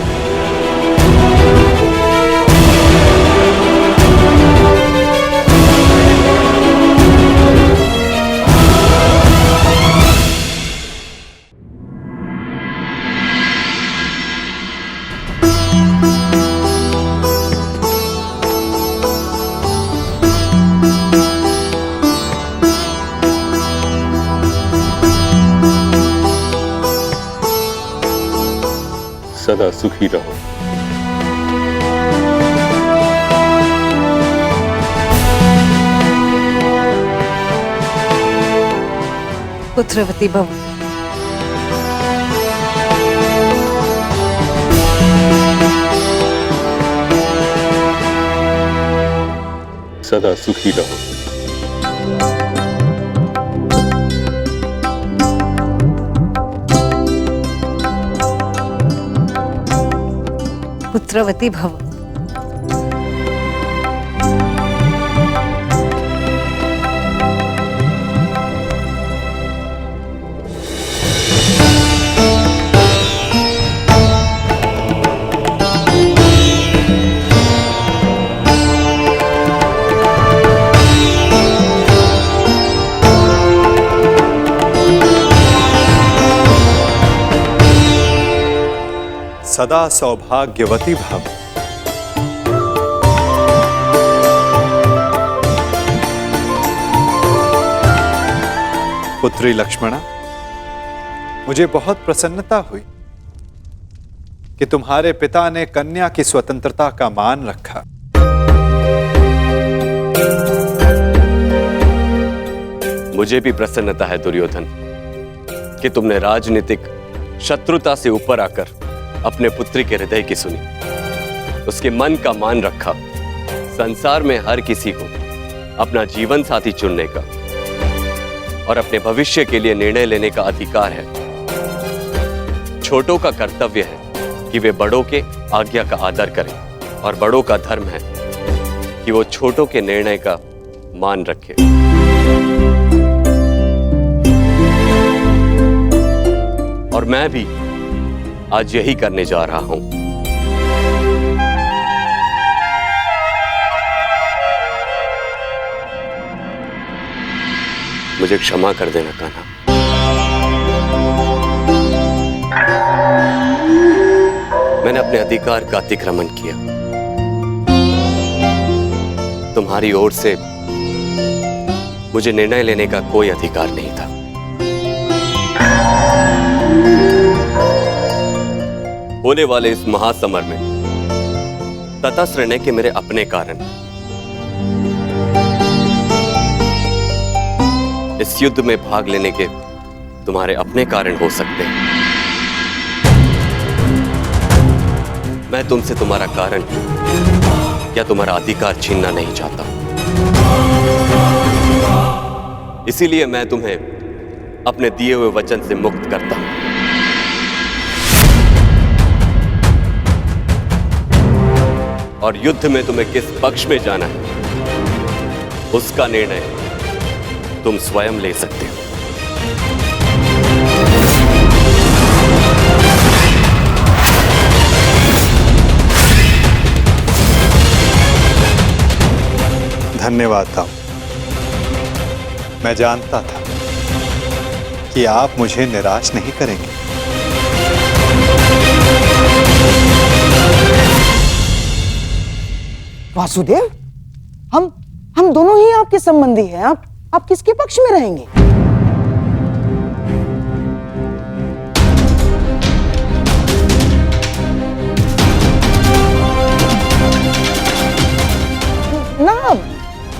सदा सुखी रहो। पुत्रवती भव। सदा सुखी रहो। पुत्रवती भव। सदा सौभाग्यवती भव। पुत्री लक्ष्मणा, मुझे बहुत प्रसन्नता हुई कि तुम्हारे पिता ने कन्या की स्वतंत्रता का मान रखा। मुझे भी प्रसन्नता है दुर्योधन कि तुमने राजनीतिक शत्रुता से ऊपर आकर अपने पुत्री के हृदय की सुनी, उसके मन का मान रखा। संसार में हर किसी को अपना जीवन साथी चुनने का और अपने भविष्य के लिए निर्णय लेने का अधिकार है। छोटों का कर्तव्य है कि वे बड़ों के आज्ञा का आदर करें और बड़ों का धर्म है कि वो छोटों के निर्णय का मान रखें। और मैं भी आज यही करने जा रहा हूं। मुझे क्षमा कर देना कान्हा। मैंने अपने अधिकार का अतिक्रमण किया। तुम्हारी ओर से मुझे निर्णय लेने का कोई अधिकार नहीं था। होने वाले इस महासमर में तटस्थ रहने के मेरे अपने कारण, इस युद्ध में भाग लेने के तुम्हारे अपने कारण हो सकते हैं। मैं तुमसे तुम्हारा कारण या तुम्हारा अधिकार छीनना नहीं चाहता। इसीलिए मैं तुम्हें अपने दिए हुए वचन से मुक्त करता हूं। और युद्ध में तुम्हें किस पक्ष में जाना है, उसका निर्णय तुम स्वयं ले सकते हो। धन्यवाद था। मैं जानता था कि आप मुझे निराश नहीं करेंगे। वासुदेव, हम दोनों ही आपके संबंधी हैं। आप किसके पक्ष में रहेंगे? ना,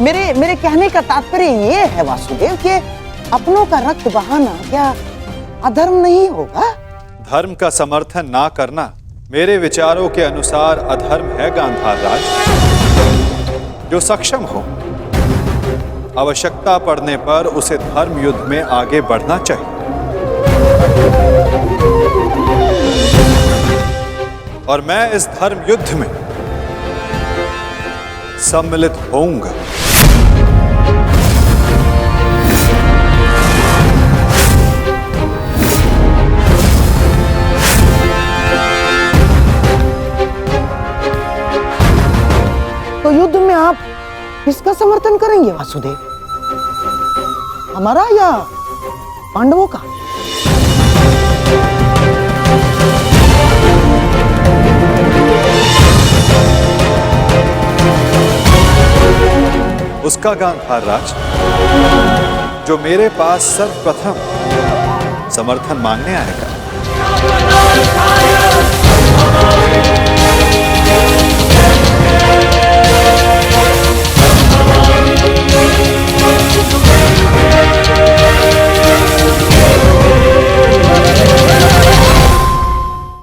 मेरे कहने का तात्पर्य ये है वासुदेव कि अपनों का रक्त बहाना क्या अधर्म नहीं होगा? धर्म का समर्थन ना करना मेरे विचारों के अनुसार अधर्म है गांधार राज। जो सक्षम हो, आवश्यकता पड़ने पर उसे धर्म युद्ध में आगे बढ़ना चाहिए। और मैं इस धर्म युद्ध में सम्मिलित होऊंगा। तो युद्ध में आप किसका समर्थन करेंगे वासुदेव? हमारा या पांडवों का? उसका गांधार राज जो मेरे पास सर्वप्रथम समर्थन मांगने आएगा।